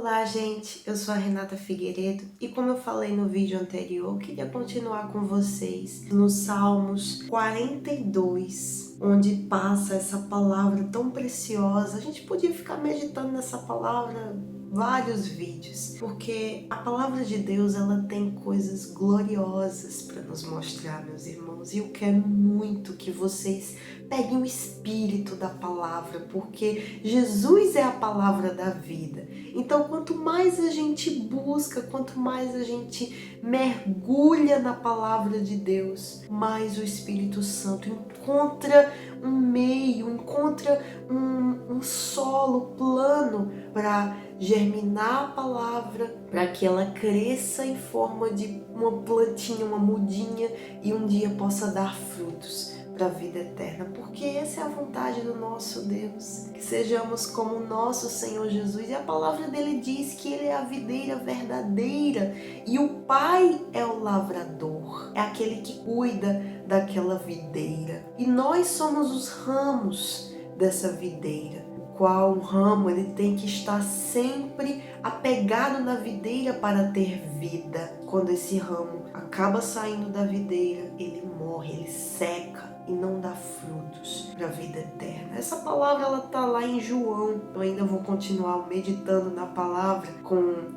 Olá, gente! Eu sou a Renata Figueiredo e como eu falei no vídeo anterior, eu queria continuar com vocês no Salmos 42, onde passa essa palavra tão preciosa. A gente podia ficar meditando nessa palavra vários vídeos, porque a palavra de Deus, ela tem coisas gloriosas para nos mostrar, meus irmãos, e eu quero muito que vocês peguem o espírito da palavra, porque Jesus é a palavra da vida. Então, quanto mais a gente busca, quanto mais a gente mergulha na palavra de Deus, mais o Espírito Santo encontra um meio, encontra um solo plano para germinar a palavra, para que ela cresça em forma de uma plantinha, uma mudinha, e um dia possa dar frutos para a vida eterna, porque essa é a vontade do nosso Deus, que sejamos como o nosso Senhor Jesus, e a palavra dele diz que ele é a videira verdadeira e o Pai é o lavrador, é aquele que cuida daquela videira, e nós somos os ramos dessa videira, o qual um ramo ele tem que estar sempre apegado na videira para ter vida. Quando esse ramo acaba saindo da videira, ele morre, ele seca e não dá frutos para a vida eterna. Essa palavra ela tá lá em João. Eu ainda vou continuar meditando na palavra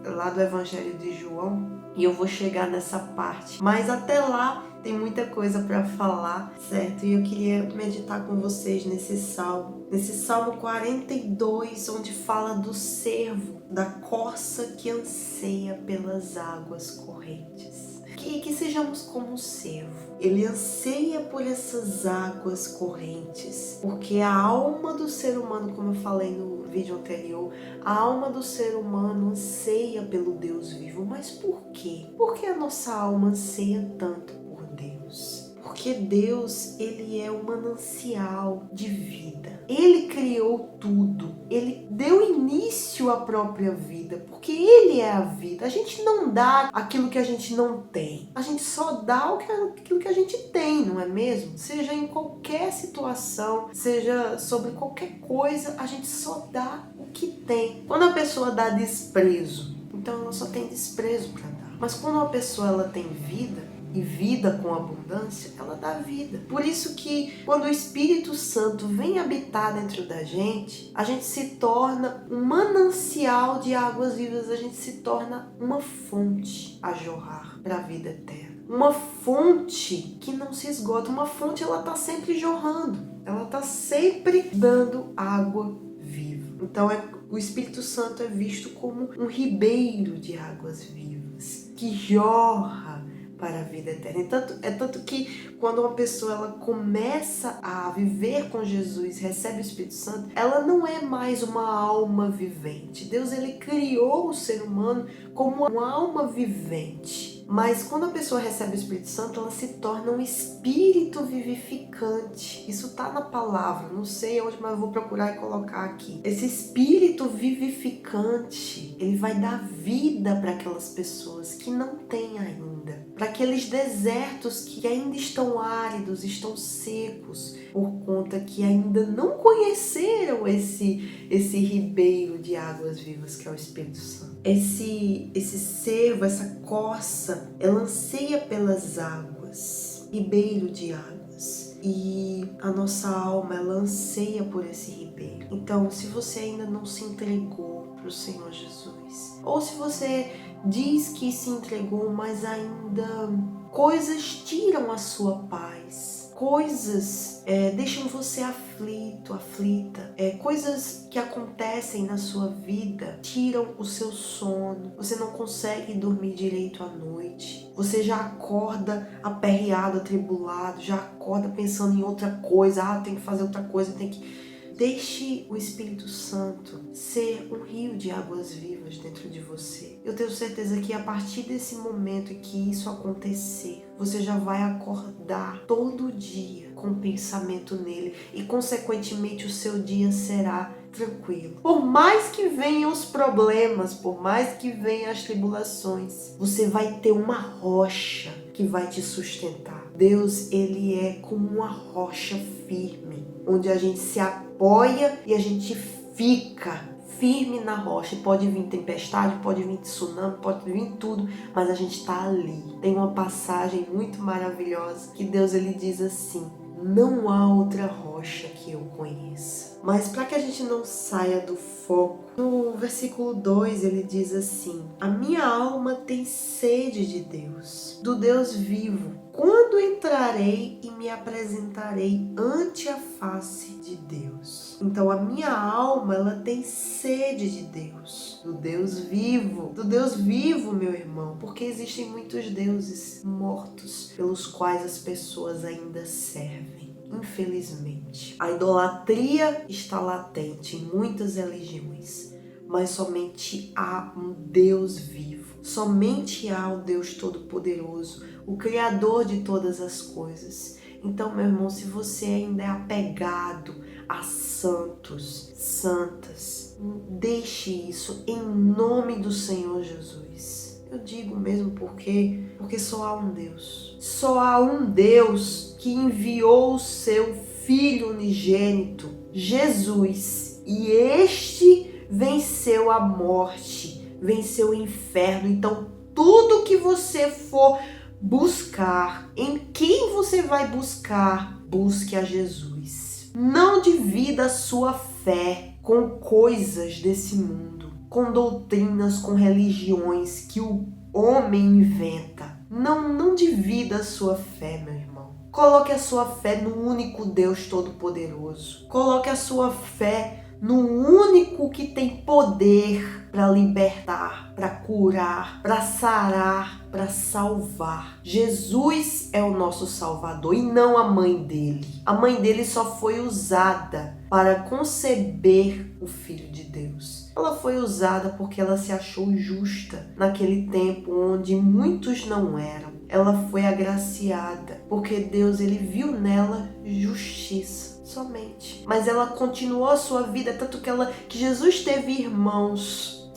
lá do Evangelho de João e eu vou chegar nessa parte. Mas até lá tem muita coisa para falar, certo? E eu queria meditar com vocês nesse Salmo 42, onde fala do cervo, da corça que anseia pelas águas correntes. Que sejamos como um cervo. Ele anseia por essas águas correntes, porque a alma do ser humano, como eu falei no vídeo anterior, a alma do ser humano anseia pelo Deus vivo. Mas por quê? Por que a nossa alma anseia tanto por Deus? Porque Deus, ele é um manancial de vida. Ele criou tudo. Ele deu início à própria vida, porque ele é a vida. A gente não dá aquilo que a gente não tem. A gente só dá aquilo que a gente tem, não é mesmo? Seja em qualquer situação, seja sobre qualquer coisa, a gente só dá o que tem. Quando a pessoa dá desprezo, então ela só tem desprezo para dar. Mas quando uma pessoa ela tem vida, e vida com abundância, ela dá vida. Por isso que quando o Espírito Santo vem habitar dentro da gente, a gente se torna um manancial de águas vivas, a gente se torna uma fonte a jorrar para a vida eterna. Uma fonte que não se esgota, uma fonte ela está sempre jorrando, ela está sempre dando água viva. Então o Espírito Santo é visto como um ribeiro de águas vivas, que jorra para a vida eterna. É tanto que quando uma pessoa ela começa a viver com Jesus, recebe o Espírito Santo, ela não é mais uma alma vivente. Deus ele criou o ser humano como uma alma vivente. Mas quando a pessoa recebe o Espírito Santo, ela se torna um espírito vivificante. Isso está na palavra, não sei onde, mas eu vou procurar e colocar aqui. Esse espírito vivificante, ele vai dar vida para aquelas pessoas que não têm ainda. Para aqueles desertos que ainda estão áridos, estão secos, por conta que ainda não conheceram esse ribeiro de águas vivas que é o Espírito Santo. Esse cervo, essa corça, ela anseia pelas águas, ribeiro de águas. E a nossa alma, ela anseia por esse ribeiro. Então, se você ainda não se entregou para o Senhor Jesus, ou se você diz que se entregou, mas ainda coisas tiram a sua paz, coisas deixam você aflito, aflita, coisas que acontecem na sua vida tiram o seu sono, você não consegue dormir direito à noite, você já acorda aperreado, atribulado, já acorda pensando em outra coisa, tem que fazer outra coisa, tem que... Deixe o Espírito Santo ser um rio de águas vivas dentro de você. Eu tenho certeza que a partir desse momento em que isso acontecer, você já vai acordar todo dia com pensamento nele e, consequentemente, o seu dia será tranquilo. Por mais que venham os problemas, por mais que venham as tribulações, você vai ter uma rocha que vai te sustentar. Deus, ele é como uma rocha firme, onde a gente se apoia e a gente fica firme na rocha. Pode vir tempestade, pode vir tsunami, pode vir tudo, mas a gente está ali. Tem uma passagem muito maravilhosa que Deus ele diz assim: não há outra rocha que eu conheça. Mas para que a gente não saia do foco, no versículo 2 ele diz assim: a minha alma tem sede de Deus, do Deus vivo. Quando entrarei e me apresentarei ante a face de Deus? Então a minha alma, ela tem sede de Deus, do Deus vivo, meu irmão, porque existem muitos deuses mortos pelos quais as pessoas ainda servem. Infelizmente, a idolatria está latente em muitas religiões, mas somente há um Deus vivo, somente há o Deus Todo-Poderoso, o Criador de todas as coisas. Então, meu irmão, se você ainda é apegado a santos, santas, deixe isso em nome do Senhor Jesus. Eu digo mesmo porque só há um Deus. Só há um Deus que enviou o seu Filho unigênito, Jesus, e este venceu a morte, venceu o inferno. Então, tudo que você for buscar, em quem você vai buscar, busque a Jesus. Não divida a sua fé com coisas desse mundo, com doutrinas, com religiões que o homem inventa. Não divida a sua fé, meu irmão. Coloque a sua fé no único Deus Todo-Poderoso. Coloque a sua fé no único que tem poder para libertar, para curar, para sarar, para salvar. Jesus é o nosso Salvador e não a mãe dele. A mãe dele só foi usada para conceber o Filho de Deus. Ela foi usada porque ela se achou justa naquele tempo onde muitos não eram. Ela foi agraciada porque Deus ele viu nela justiça somente. Mas ela continuou a sua vida, tanto que Jesus teve irmãos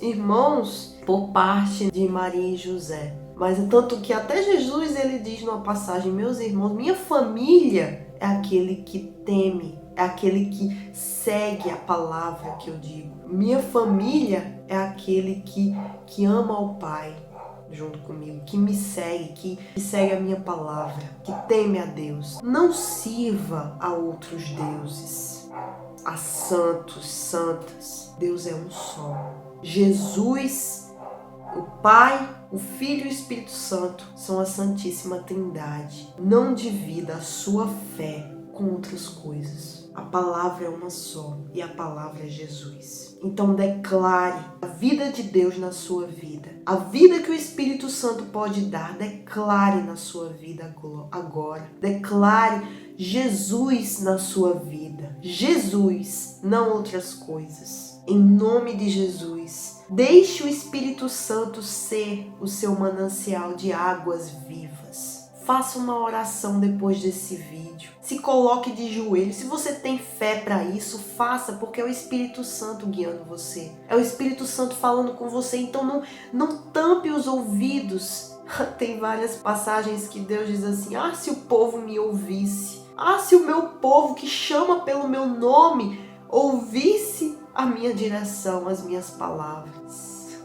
por parte de Maria e José. Mas tanto que até Jesus ele diz numa passagem: meus irmãos, minha família é aquele que teme, é aquele que segue a palavra que eu digo. Minha família é aquele que ama ao Pai junto comigo, que me segue, que segue a minha palavra, que teme a Deus. Não sirva a outros deuses, a santos, santas. Deus é um só. Jesus, o Pai, o Filho e o Espírito Santo são a Santíssima Trindade. Não divida a sua fé com outras coisas. A palavra é uma só e a palavra é Jesus. Então declare a vida de Deus na sua vida. A vida que o Espírito Santo pode dar, declare na sua vida agora. Declare Jesus na sua vida. Jesus, não outras coisas. Em nome de Jesus, deixe o Espírito Santo ser o seu manancial de águas vivas. Faça uma oração depois desse vídeo. Se coloque de joelhos. Se você tem fé para isso, faça, porque é o Espírito Santo guiando você. É o Espírito Santo falando com você. Então não tampe os ouvidos. Tem várias passagens que Deus diz assim: ah, se o povo me ouvisse. Ah, se o meu povo que chama pelo meu nome ouvisse a minha direção, as minhas palavras.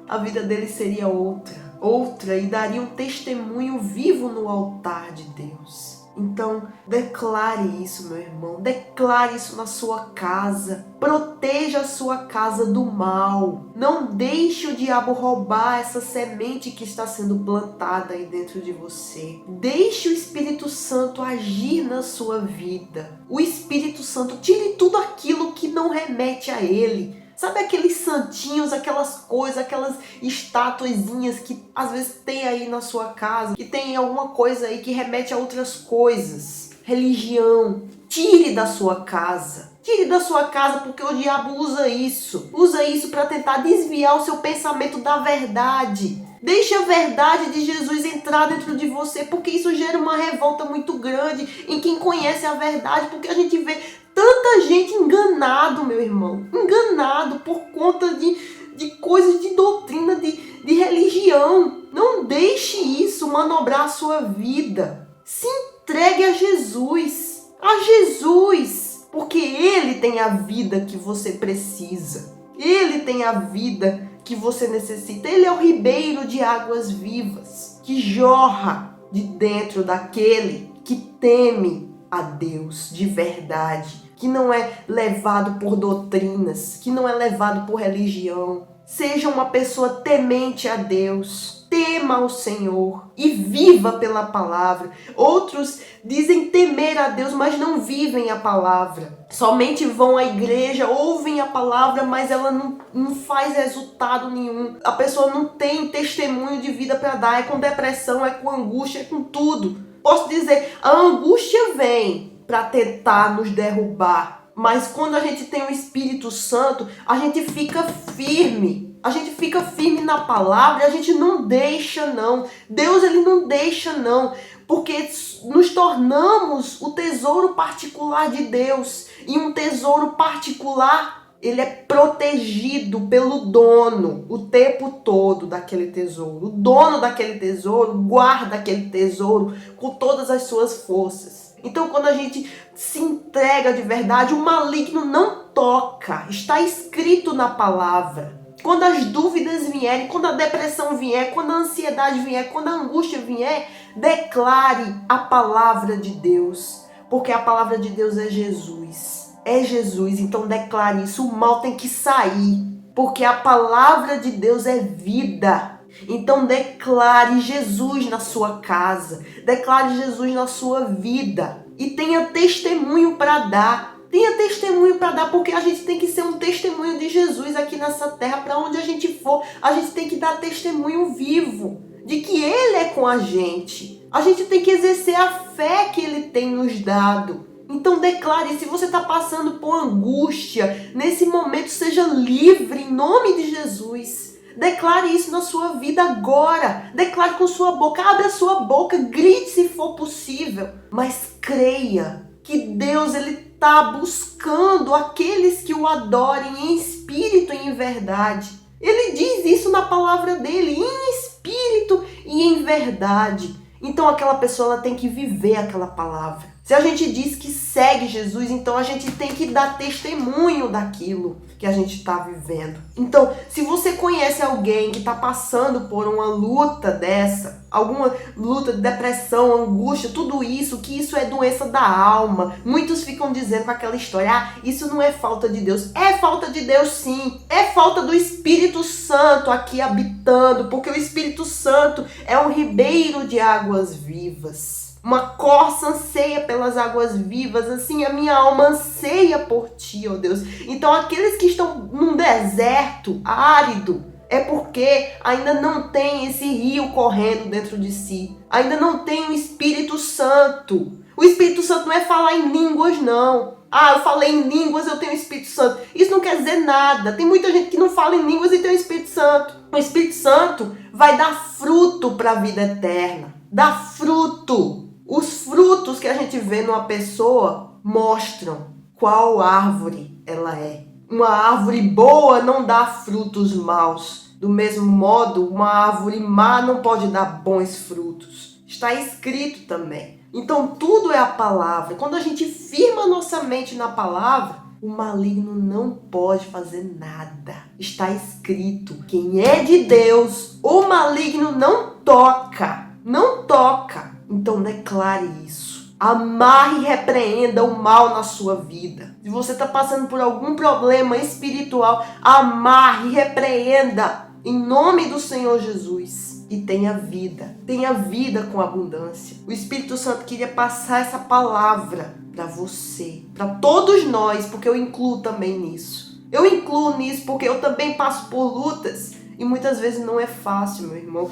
A vida dele seria outra e daria um testemunho vivo no altar de Deus. Então, declare isso, meu irmão. Declare isso na sua casa. Proteja a sua casa do mal. Não deixe o diabo roubar essa semente que está sendo plantada aí dentro de você. Deixe o Espírito Santo agir na sua vida. O Espírito Santo, tire tudo aquilo que não remete a ele. Sabe aqueles santinhos, aquelas coisas, aquelas estatuazinhas que às vezes tem aí na sua casa, que tem alguma coisa aí que remete a outras coisas. Religião. Tire da sua casa. Tire da sua casa, porque o diabo usa isso. Usa isso para tentar desviar o seu pensamento da verdade. Deixe a verdade de Jesus entrar dentro de você, porque isso gera uma revolta muito grande em quem conhece a verdade, porque a gente vê tanta gente enganado, meu irmão. Enganado por conta de coisas de doutrina, de religião. Não deixe isso manobrar a sua vida. Se entregue a Jesus. A Jesus. Porque Ele tem a vida que você precisa. Ele tem a vida que você necessita. Ele é o ribeiro de águas vivas que jorra de dentro daquele que teme a Deus de verdade, que não é levado por doutrinas, que não é levado por religião. Seja uma pessoa temente a Deus, tema ao Senhor e viva pela palavra. Outros dizem temer a Deus, mas não vivem a palavra. Somente vão à igreja, ouvem a palavra, mas ela não faz resultado nenhum. A pessoa não tem testemunho de vida para dar. É com depressão, é com angústia, é com tudo. Posso dizer, a angústia vem para tentar nos derrubar. Mas quando a gente tem o Espírito Santo, a gente fica firme. A gente fica firme na palavra e a gente não deixa não. Deus, ele não deixa não. Porque nos tornamos o tesouro particular de Deus. E um tesouro particular, ele é protegido pelo dono o tempo todo daquele tesouro. O dono daquele tesouro guarda aquele tesouro com todas as suas forças. Então, quando a gente se entrega de verdade, o maligno não toca. Está escrito na palavra. Quando as dúvidas vierem, quando a depressão vier, quando a ansiedade vier, quando a angústia vier, declare a palavra de Deus. Porque a palavra de Deus é Jesus. É Jesus, então declare isso. O mal tem que sair. Porque a palavra de Deus é vida. Então declare Jesus na sua casa, declare Jesus na sua vida e tenha testemunho para dar. Tenha testemunho para dar, porque a gente tem que ser um testemunho de Jesus aqui nessa terra. Para onde a gente for, a gente tem que dar testemunho vivo de que Ele é com a gente. A gente tem que exercer a fé que Ele tem nos dado. Então declare, se você está passando por angústia, nesse momento seja livre em nome de Jesus. Declare isso na sua vida agora. Declare com sua boca. Abra a sua boca. Grite se for possível. Mas creia que Deus, ele está buscando aqueles que o adorem em espírito e em verdade. Ele diz isso na palavra dele. Em espírito e em verdade. Então aquela pessoa, ela tem que viver aquela palavra. Se a gente diz que segue Jesus, então a gente tem que dar testemunho daquilo que a gente está vivendo. Então, se você conhece alguém que está passando por uma luta dessa, alguma luta de depressão, angústia, tudo isso, que isso é doença da alma. Muitos ficam dizendo com aquela história, isso não é falta de Deus. É falta de Deus sim. É falta do Espírito Santo aqui habitando, porque o Espírito Santo é um ribeiro de águas vivas. Uma corça anseia pelas águas vivas, assim a minha alma anseia por ti, ó Deus. Então aqueles que estão num deserto árido, é porque ainda não tem esse rio correndo dentro de si. Ainda não tem o Espírito Santo. O Espírito Santo não é falar em línguas, não. Ah, eu falei em línguas, eu tenho o Espírito Santo. Isso não quer dizer nada. Tem muita gente que não fala em línguas e tem o Espírito Santo. O Espírito Santo vai dar fruto para a vida eterna. Dá fruto. Os frutos que a gente vê numa pessoa mostram qual árvore ela é. Uma árvore boa não dá frutos maus. Do mesmo modo, uma árvore má não pode dar bons frutos. Está escrito também. Então, tudo é a palavra. Quando a gente firma nossa mente na palavra, o maligno não pode fazer nada. Está escrito. Quem é de Deus, o maligno não toca. Não toca. Então declare isso. Amarre e repreenda o mal na sua vida. Se você está passando por algum problema espiritual, amarre e repreenda em nome do Senhor Jesus. E tenha vida. Tenha vida com abundância. O Espírito Santo queria passar essa palavra para você, para todos nós, porque eu incluo também nisso. Eu incluo nisso porque eu também passo por lutas. E muitas vezes não é fácil, meu irmão.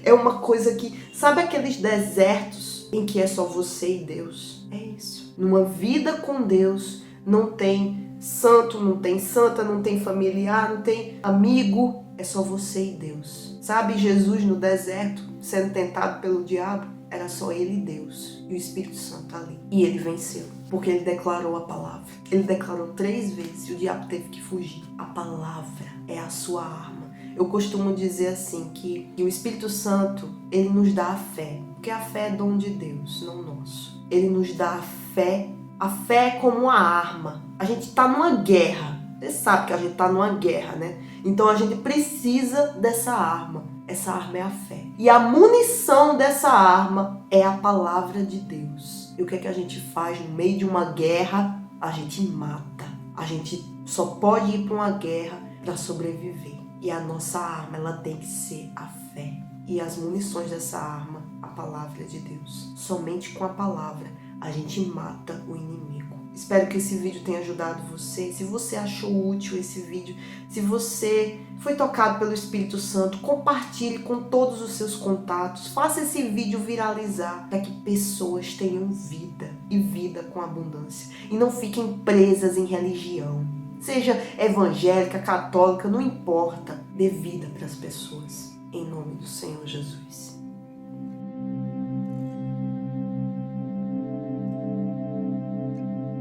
É uma coisa que... Sabe aqueles desertos em que é só você e Deus? É isso. Numa vida com Deus, não tem santo, não tem santa, não tem familiar, não tem amigo. É só você e Deus. Sabe, Jesus no deserto, sendo tentado pelo diabo, era só ele e Deus. E o Espírito Santo ali. E ele venceu. Porque ele declarou a palavra. Ele declarou 3 vezes e o diabo teve que fugir. A palavra é a sua arma. Eu costumo dizer assim, que o Espírito Santo, ele nos dá a fé. Porque a fé é dom de Deus, não nosso. Ele nos dá a fé. A fé é como uma arma. A gente está numa guerra. Você sabe que a gente está numa guerra, né? Então a gente precisa dessa arma. Essa arma é a fé. E a munição dessa arma é a palavra de Deus. E o que é que a gente faz no meio de uma guerra? A gente mata. A gente só pode ir para uma guerra para sobreviver. E a nossa arma, ela tem que ser a fé. E as munições dessa arma, a palavra de Deus. Somente com a palavra a gente mata o inimigo. Espero que esse vídeo tenha ajudado você. Se você achou útil esse vídeo, se você foi tocado pelo Espírito Santo, compartilhe com todos os seus contatos. Faça esse vídeo viralizar para que pessoas tenham vida e vida com abundância. E não fiquem presas em religião. Seja evangélica, católica, não importa. Dê vida para as pessoas. Em nome do Senhor Jesus.